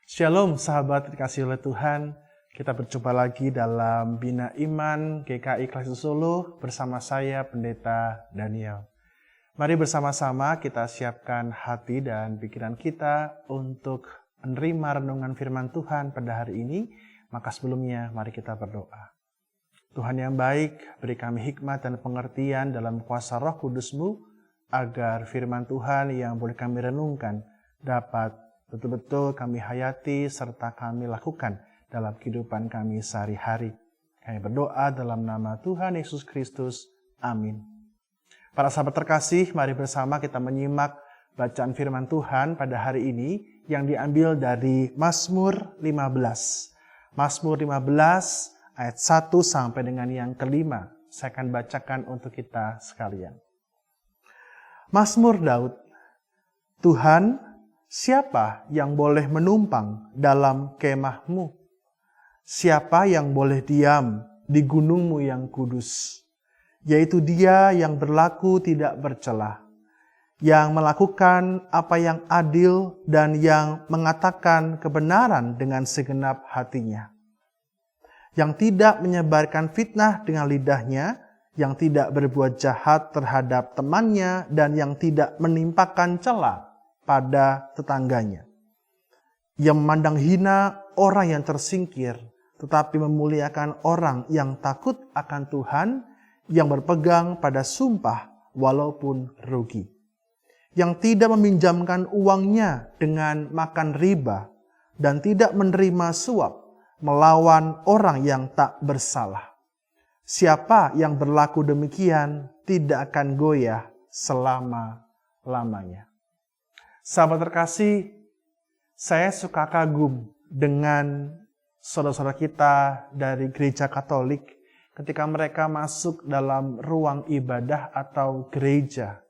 Shalom sahabat dikasih oleh Tuhan. Kita berjumpa lagi dalam Bina Iman GKI Klasi Solo bersama saya Pendeta Daniel. Mari bersama-sama kita siapkan hati dan pikiran kita untuk menerima renungan firman Tuhan pada hari ini. Maka sebelumnya mari kita berdoa. Tuhan yang baik, beri kami hikmat dan pengertian dalam kuasa Roh Kudus-Mu agar firman Tuhan yang boleh kami renungkan dapat betul-betul kami hayati serta kami lakukan dalam kehidupan kami sehari-hari. Kami berdoa dalam nama Tuhan Yesus Kristus. Amin. Para sahabat terkasih, mari bersama kita menyimak bacaan firman Tuhan pada hari ini yang diambil dari Mazmur 15. Mazmur 15 ayat 1 sampai dengan yang kelima. Saya akan bacakan untuk kita sekalian. Mazmur Daud. Tuhan, siapa yang boleh menumpang dalam kemah-Mu? Siapa yang boleh diam di gunung-Mu yang kudus? Yaitu Dia yang berlaku tidak bercela, yang melakukan apa yang adil dan yang mengatakan kebenaran dengan segenap hatinya. Yang tidak menyebarkan fitnah dengan lidahnya, yang tidak berbuat jahat terhadap temannya, dan yang tidak menimpakan cela pada tetangganya. Yang memandang hina orang yang tersingkir, tetapi memuliakan orang yang takut akan Tuhan, yang berpegang pada sumpah walaupun rugi. Yang tidak meminjamkan uangnya dengan makan riba, dan tidak menerima suap melawan orang yang tak bersalah. Siapa yang berlaku demikian tidak akan goyah selama-lamanya. Sahabat terkasih, saya suka kagum dengan saudara-saudara kita dari gereja Katolik ketika mereka masuk dalam ruang ibadah atau gereja.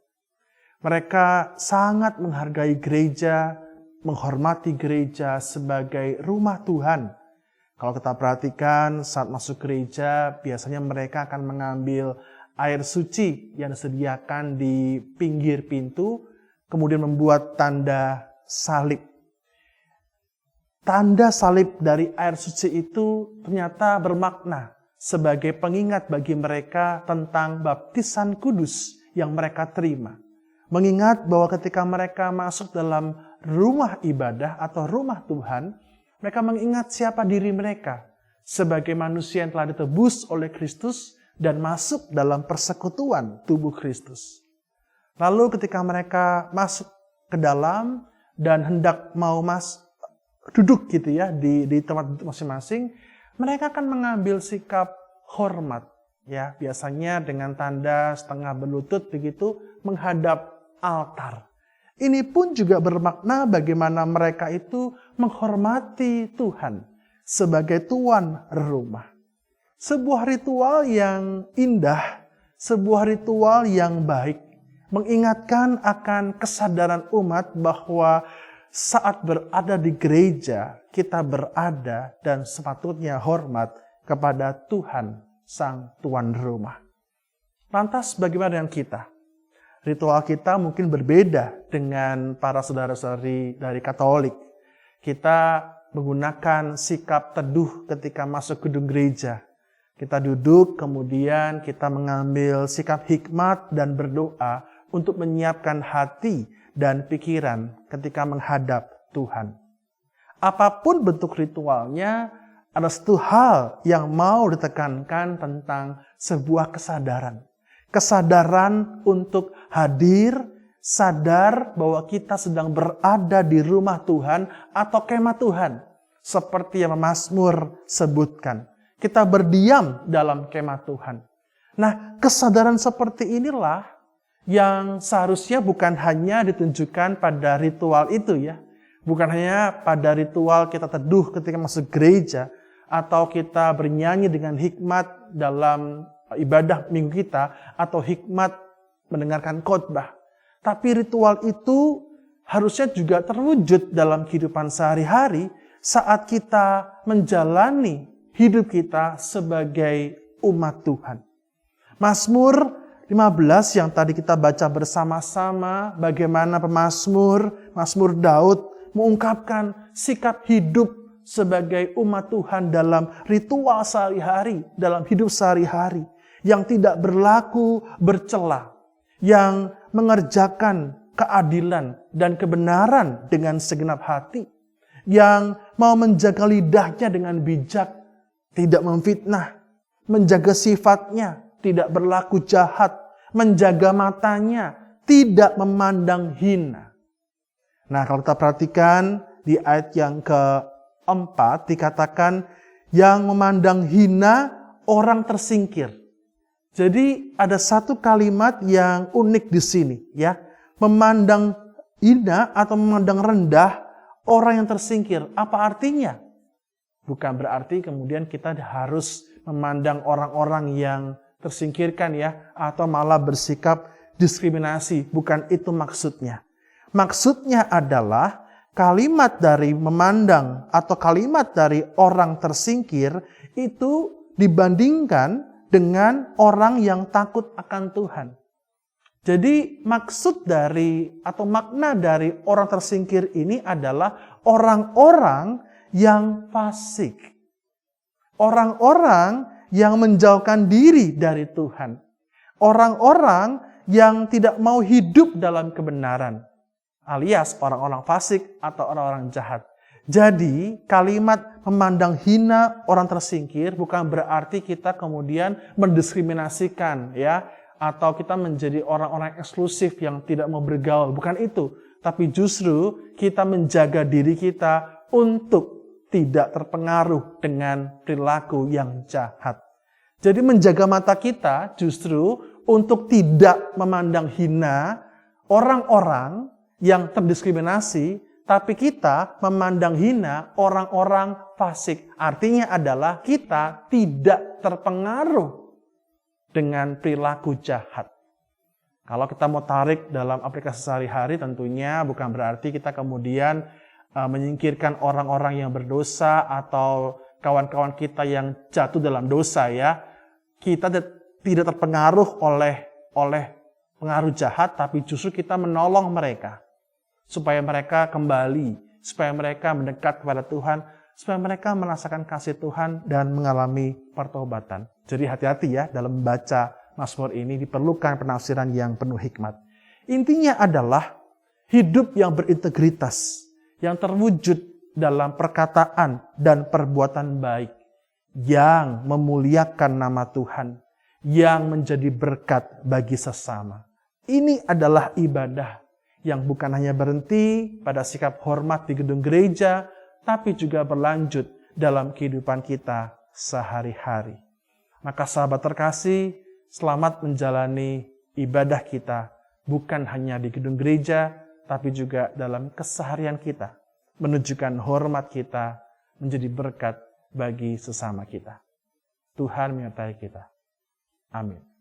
Mereka sangat menghargai gereja, menghormati gereja sebagai rumah Tuhan. Kalau kita perhatikan saat masuk gereja, biasanya mereka akan mengambil air suci yang disediakan di pinggir pintu, kemudian membuat tanda salib. Tanda salib dari air suci itu ternyata bermakna sebagai pengingat bagi mereka tentang baptisan kudus yang mereka terima. Mengingat bahwa ketika mereka masuk dalam rumah ibadah atau rumah Tuhan, mereka mengingat siapa diri mereka sebagai manusia yang telah ditebus oleh Kristus dan masuk dalam persekutuan tubuh Kristus. Lalu ketika mereka masuk ke dalam dan hendak mau duduk gitu ya di tempat masing-masing, mereka akan mengambil sikap hormat, ya biasanya dengan tanda setengah berlutut begitu menghadap altar. Ini pun juga bermakna bagaimana mereka itu menghormati Tuhan sebagai tuan rumah. Sebuah ritual yang indah, sebuah ritual yang baik, mengingatkan akan kesadaran umat bahwa saat berada di gereja, kita berada dan sepatutnya hormat kepada Tuhan, Sang Tuan Rumah. Lantas bagaimana dengan kita? Ritual kita mungkin berbeda dengan para saudara-saudari dari Katolik. Kita menggunakan sikap teduh ketika masuk gedung gereja. Kita duduk, kemudian kita mengambil sikap hikmat dan berdoa untuk menyiapkan hati dan pikiran ketika menghadap Tuhan. Apapun bentuk ritualnya, ada satu hal yang mau ditekankan tentang sebuah kesadaran. Kesadaran untuk hadir, sadar bahwa kita sedang berada di rumah Tuhan atau kemah Tuhan. Seperti yang Mazmur sebutkan. Kita berdiam dalam kemah Tuhan. Nah, kesadaran seperti inilah yang seharusnya bukan hanya ditunjukkan pada ritual itu ya. Bukan hanya pada ritual kita teduh ketika masuk gereja atau kita bernyanyi dengan hikmat dalam ibadah minggu kita atau hikmat mendengarkan khotbah. Tapi ritual itu harusnya juga terwujud dalam kehidupan sehari-hari saat kita menjalani hidup kita sebagai umat Tuhan. Mazmur 15 yang tadi kita baca bersama-sama, bagaimana Mazmur Daud mengungkapkan sikap hidup sebagai umat Tuhan dalam ritual sehari-hari, dalam hidup sehari-hari, yang tidak berlaku bercela, yang mengerjakan keadilan dan kebenaran dengan segenap hati, yang mau menjaga lidahnya dengan bijak, tidak memfitnah, menjaga sifatnya, tidak berlaku jahat, menjaga matanya, tidak memandang hina. Nah, kalau kita perhatikan di ayat yang keempat dikatakan yang memandang hina orang tersingkir. Jadi ada satu kalimat yang unik di sini, ya. Memandang hina atau memandang rendah orang yang tersingkir. Apa artinya? Bukan berarti kemudian kita harus memandang orang-orang yang tersingkirkan ya, atau malah bersikap diskriminasi. Bukan itu maksudnya. Maksudnya adalah kalimat dari memandang atau kalimat dari orang tersingkir itu dibandingkan dengan orang yang takut akan Tuhan. Jadi maksud dari atau makna dari orang tersingkir ini adalah orang-orang yang fasik. Orang-orang yang menjauhkan diri dari Tuhan. Orang-orang yang tidak mau hidup dalam kebenaran. Alias orang-orang fasik atau orang-orang jahat. Jadi kalimat memandang hina orang tersingkir bukan berarti kita kemudian mendiskriminasikan ya. Atau kita menjadi orang-orang eksklusif yang tidak mau bergaul. Bukan itu. Tapi justru kita menjaga diri kita untuk tidak terpengaruh dengan perilaku yang jahat. Jadi menjaga mata kita justru untuk tidak memandang hina orang-orang yang terdiskriminasi, tapi kita memandang hina orang-orang fasik. Artinya adalah kita tidak terpengaruh dengan perilaku jahat. Kalau kita mau tarik dalam aplikasi sehari-hari tentunya bukan berarti kita kemudian menyingkirkan orang-orang yang berdosa atau kawan-kawan kita yang jatuh dalam dosa ya. Kita tidak terpengaruh oleh pengaruh jahat, tapi justru kita menolong mereka supaya mereka kembali, supaya mereka mendekat kepada Tuhan, supaya mereka merasakan kasih Tuhan dan mengalami pertobatan. Jadi hati-hati ya dalam membaca Mazmur ini, diperlukan penafsiran yang penuh hikmat. Intinya adalah hidup yang berintegritas, yang terwujud dalam perkataan dan perbuatan baik, yang memuliakan nama Tuhan, yang menjadi berkat bagi sesama. Ini adalah ibadah yang bukan hanya berhenti pada sikap hormat di gedung gereja, tapi juga berlanjut dalam kehidupan kita sehari-hari. Maka sahabat terkasih, selamat menjalani ibadah kita, bukan hanya di gedung gereja, tapi juga dalam keseharian kita, menunjukkan hormat kita, menjadi berkat bagi sesama kita. Tuhan menyertai kita. Amin.